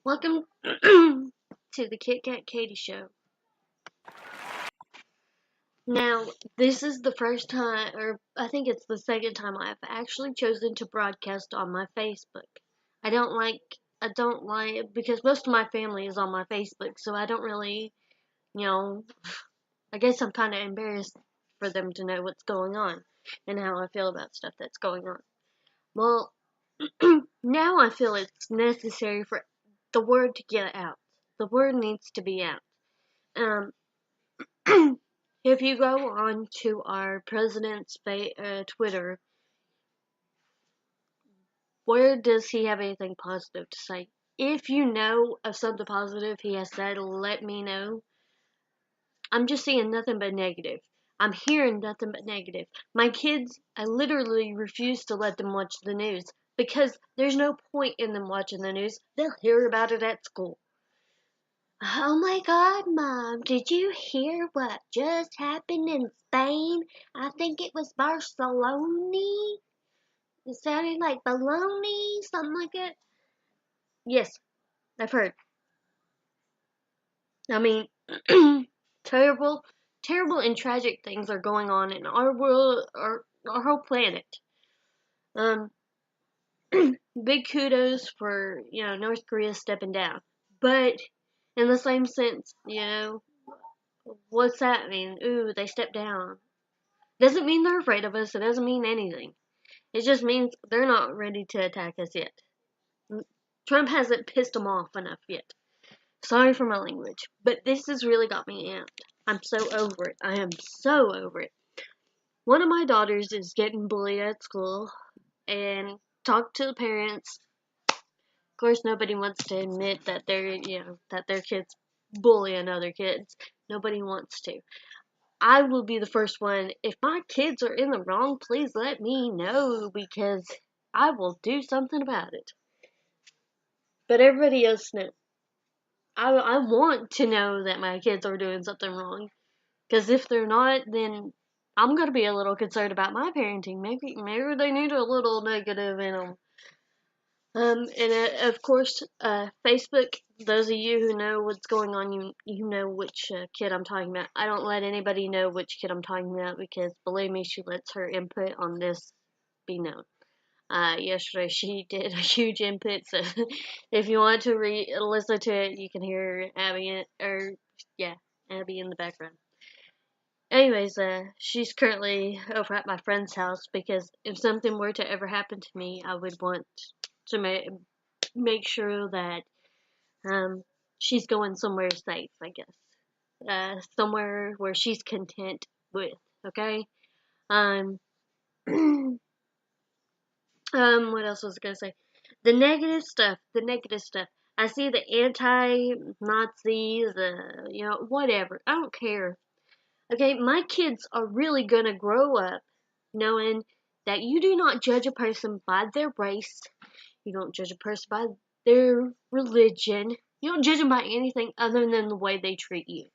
Welcome to the Kit Kat Katie Show. Now, this is the first time, or I think it's the second time I've actually chosen to broadcast on my Facebook. I don't like, because most of my family is on my Facebook, so I don't really, I guess I'm kind of embarrassed for them to know what's going on and how I feel about stuff that's going on. Well, now I feel it's necessary for the word to get out. The word needs to be out. If you go on to our president's Twitter, where does he have anything positive to say? If you know of something positive he has said, let me know. I'm just seeing nothing but negative. I'm hearing nothing but negative. My kids, I literally refuse to let them watch the news because there's no point in them watching the news. They'll hear about it at school. Oh my God, Mom, did you hear what just happened in Spain? I think it was Barcelona. It sounded like baloney, something like that. Yes, I've heard. I mean, terrible and tragic things are going on in our world, our whole planet. Big kudos for, North Korea stepping down. But in the same sense, what's that mean? Ooh, they stepped down. Doesn't mean they're afraid of us. It doesn't mean anything. It just means they're not ready to attack us yet. Trump hasn't pissed them off enough yet. Sorry for my language, but this has really got me amped. I'm so over it. I am so over it. One of my daughters is getting bullied at school and talked to the parents. Of course, nobody wants to admit that that their kids bullying other kids. Nobody wants to. I will be the first one. If my kids are in the wrong, please let me know because I will do something about it. But everybody else knows. I want to know that my kids are doing something wrong. Because if they're not, then I'm going to be a little concerned about my parenting. Maybe they need a little negative in them. Of course, Facebook, those of you who know what's going on, you know which kid I'm talking about. I don't let anybody know which kid I'm talking about because, believe me, she lets her input on this be known. Yesterday she did a huge input, so if you want to listen to it, you can hear Abby in the background. Anyways, she's currently over at my friend's house because if something were to ever happen to me, I would want to make sure that she's going somewhere safe, I guess. Somewhere where she's content with, okay? What else was I gonna say? The negative stuff. I see the anti-Nazis, whatever. I don't care. Okay, my kids are really gonna grow up knowing that you do not judge a person by their race. You don't judge a person by their religion. You don't judge them by anything other than the way they treat you.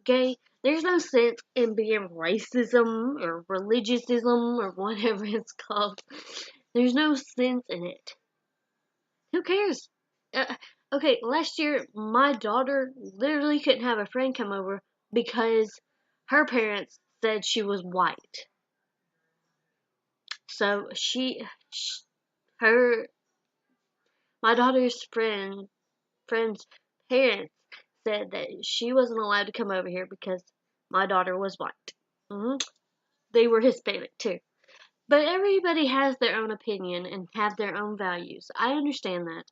Okay? There's no sense in being racism or religiousism or whatever it's called. There's no sense in it. Who cares? Okay, last year my daughter literally couldn't have a friend come over because her parents said she was white. So my daughter's friend's parents said that she wasn't allowed to come over here because my daughter was white. They were Hispanic too. But everybody has their own opinion and have their own values. I understand that,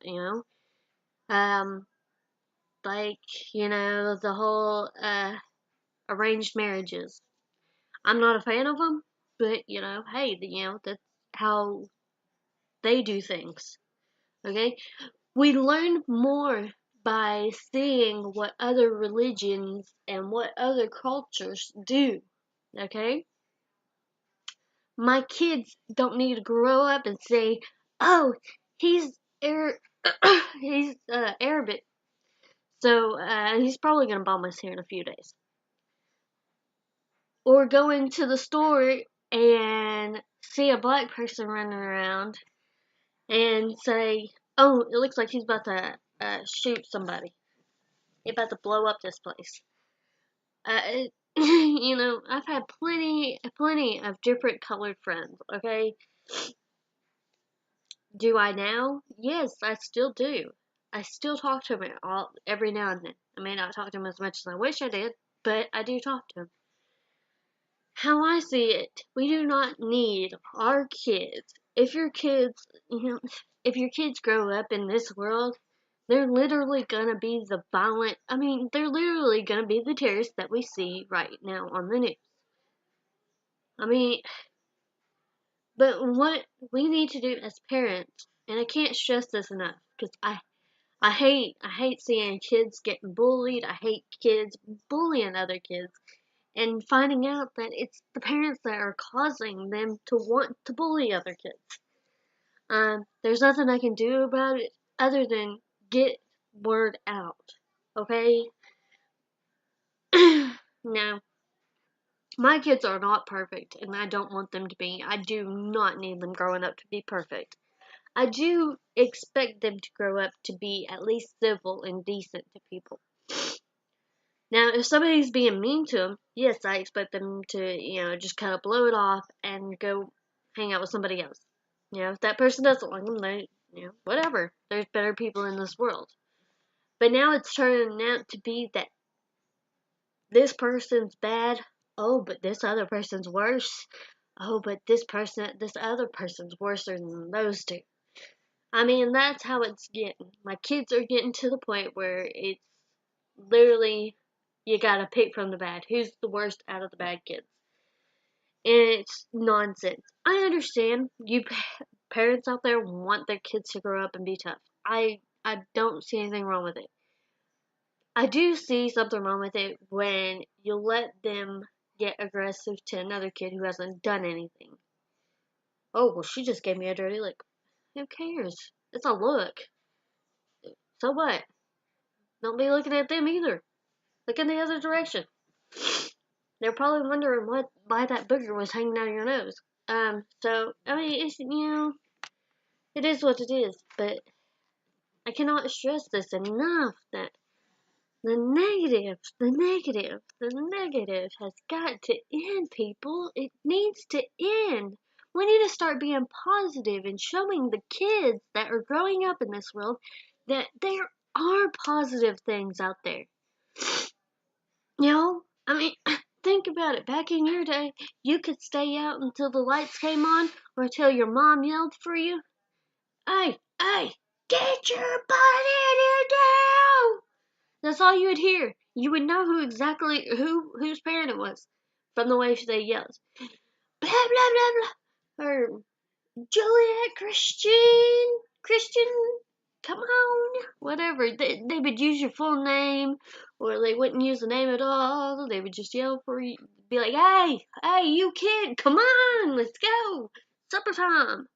the whole arranged marriages. I'm not a fan of them, but hey, that's how they do things. Okay? We learn more by seeing what other religions and what other cultures do. Okay? My kids don't need to grow up and say, "Oh, he's he's Arabic, so he's probably gonna bomb us here in a few days." Or go into the store and see a black person running around and say, "Oh, it looks like he's about to shoot somebody. You're about to blow up this place. I've had plenty of different colored friends, okay? Do I now? Yes, I still do. I still talk to him every now and then. I may not talk to him as much as I wish I did, but I do talk to him. How I see it, we do not need our kids. If your kids, if your kids grow up in this world, they're literally gonna be they're literally gonna be the terrorists that we see right now on the news. I mean, but what we need to do as parents, and I can't stress this enough, because I hate seeing kids getting bullied. I hate kids bullying other kids and finding out that it's the parents that are causing them to want to bully other kids. There's nothing I can do about it other than get word out. Okay? Now, my kids are not perfect, and I don't want them to be. I do not need them growing up to be perfect. I do expect them to grow up to be at least civil and decent to people. Now, if somebody's being mean to them, yes, I expect them to, just kind of blow it off and go hang out with somebody else. If that person doesn't like them, whatever. There's better people in this world. But now it's turning out to be that this person's bad. Oh, but this other person's worse. Oh, but this other person's worse than those two. I mean, that's how it's getting. My kids are getting to the point where it's literally, you gotta pick from the bad. Who's the worst out of the bad kids? And it's nonsense. I understand you parents out there want their kids to grow up and be tough. I don't see anything wrong with it. I do see something wrong with it when you let them get aggressive to another kid who hasn't done anything. Oh, well, she just gave me a dirty look. Who cares? It's a look. So what? Don't be looking at them either. Look in the other direction. They're probably wondering why that booger was hanging out of your nose. So, I mean, it is what it is, but I cannot stress this enough that the negative has got to end, people. It needs to end. We need to start being positive and showing the kids that are growing up in this world that there are positive things out there. I mean, think about it. Back in your day, you could stay out until the lights came on or until your mom yelled for you. Hey, get your butt in here now! That's all you would hear. You would know whose parent it was from the way they yelled. Blah, blah, blah, blah. Or Juliet, Christian, come on, whatever. They would use your full name, or they wouldn't use the name at all. They would just yell for you, be like, hey, you kid, come on, let's go, supper time.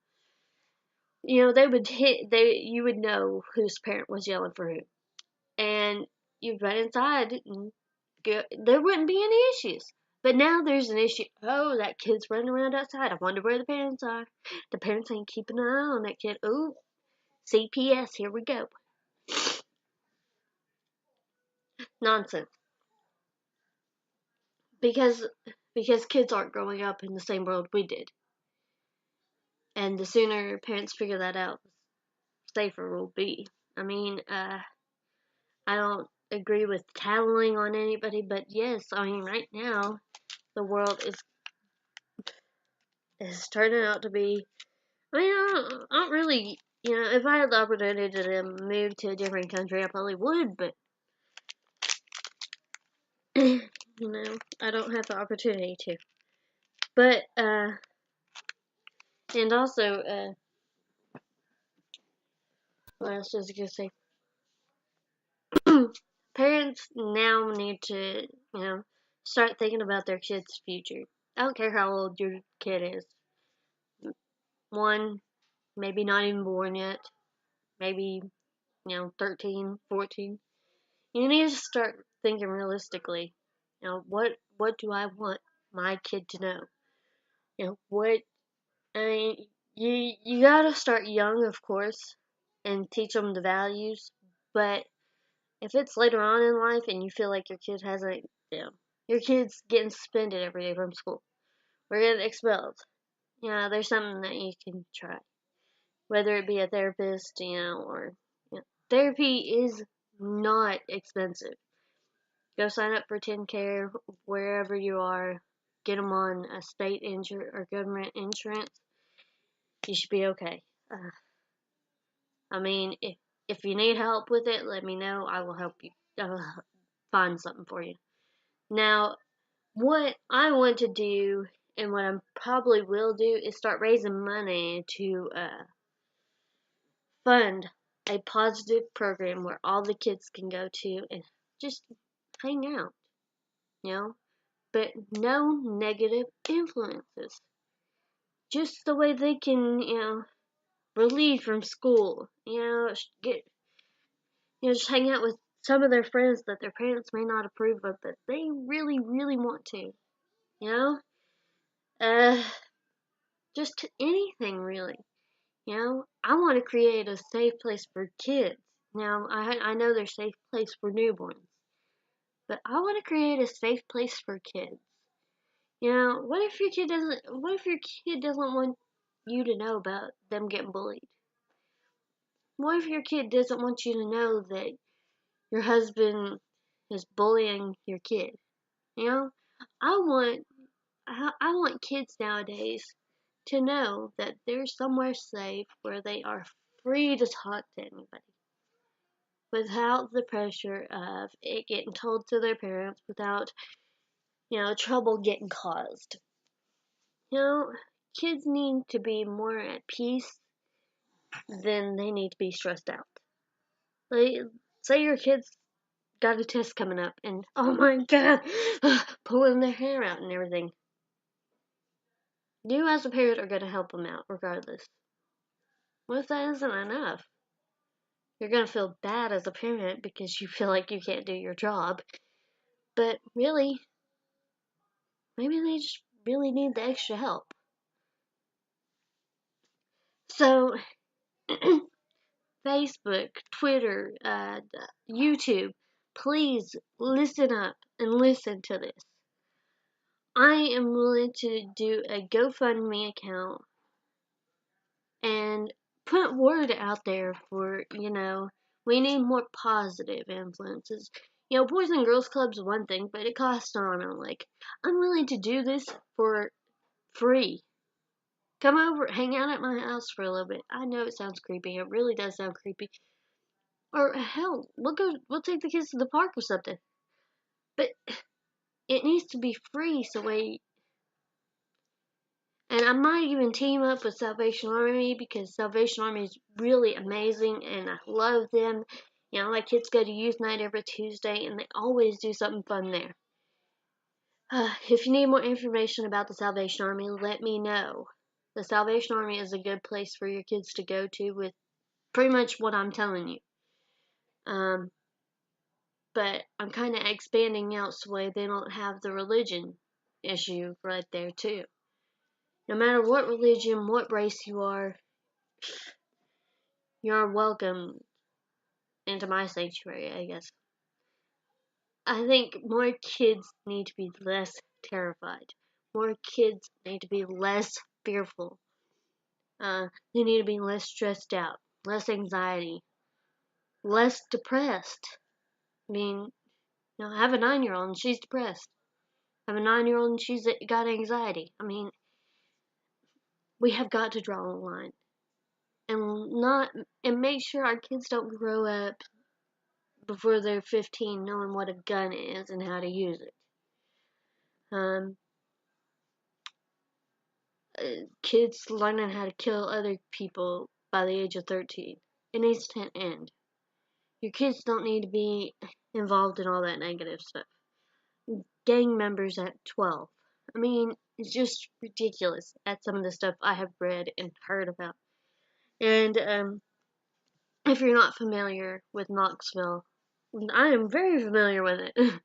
You would know whose parent was yelling for who, and you'd run inside, and there wouldn't be any issues. But now there's an issue. Oh, that kid's running around outside. I wonder where the parents are. The parents ain't keeping an eye on that kid. Oh, CPS, here we go. Nonsense. Because kids aren't growing up in the same world we did. And the sooner parents figure that out, the safer we'll be. I mean, I don't agree with tattling on anybody, but yes, I mean, right now, the world is turning out to be, I mean, I don't really, if I had the opportunity to move to a different country, I probably would, but, I don't have the opportunity to. But, and also, what else was I gonna say? Parents now need to, start thinking about their kid's future. I don't care how old your kid is. One, maybe not even born yet. Maybe, 13, 14. You need to start thinking realistically. What do I want my kid to know? I mean, you gotta start young, of course, and teach them the values, But if it's later on in life and you feel like your kid hasn't, your kid's getting suspended every day from school, or getting expelled, there's something that you can try. Whether it be a therapist, or therapy is not expensive. Go sign up for TennCare wherever you are. Get them on a state or government insurance. You should be okay. If you need help with it, let me know. I will help you. I will find something for you. Now, what I want to do, and what I probably will do, is start raising money to fund a positive program where all the kids can go to and just hang out, but no negative influences. Just the way they can, relieve from school, just hang out with some of their friends that their parents may not approve of, but they really, really want to, you know? Uh, just anything really, I want to create a safe place for kids. Now, I know there's safe place for newborns, but I want to create a safe place for kids. What if your kid doesn't want you to know about them getting bullied? What if your kid doesn't want you to know that your husband is bullying your kid? I want I want kids nowadays to know that they're somewhere safe where they are free to talk to anybody without the pressure of it getting told to their parents, without trouble getting caused. Kids need to be more at peace than they need to be stressed out. Like, say your kid's got a test coming up and, oh my god, pulling their hair out and everything. You as a parent are going to help them out regardless. What if that isn't enough? You're going to feel bad as a parent because you feel like you can't do your job. But really, maybe they just really need the extra help. So, Facebook, Twitter, YouTube, please listen up and listen to this. I am willing to do a GoFundMe account and put word out there for, we need more positive influences. Boys and Girls Club's one thing, but it costs an arm and a leg. I'm willing to do this for free. Come over, hang out at my house for a little bit. I know it sounds creepy. It really does sound creepy. Or hell, we'll take the kids to the park or something. But it needs to be free, and I might even team up with Salvation Army, because Salvation Army is really amazing and I love them. My kids go to youth night every Tuesday and they always do something fun there. If you need more information about the Salvation Army, let me know. The Salvation Army is a good place for your kids to go to with pretty much what I'm telling you. But I'm kind of expanding out so they don't have the religion issue right there too. No matter what religion, what race you are welcome into my sanctuary, I guess. I think more kids need to be less terrified. More kids need to be less fearful. They need to be less stressed out, less anxiety, less depressed. I have a 9-year-old and she's depressed. I have a 9-year-old and she's got anxiety. We have got to draw a line. And make sure our kids don't grow up before they're 15 knowing what a gun is and how to use it. Kids learning how to kill other people by the age of 13. It needs to end. Your kids don't need to be involved in all that negative stuff. Gang members at 12. It's just ridiculous at some of the stuff I have read and heard about. And if you're not familiar with Knoxville, I am very familiar with it.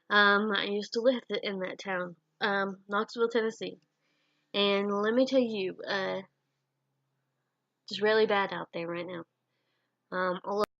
I used to live in that town, Knoxville, Tennessee. And let me tell you, it's really bad out there right now.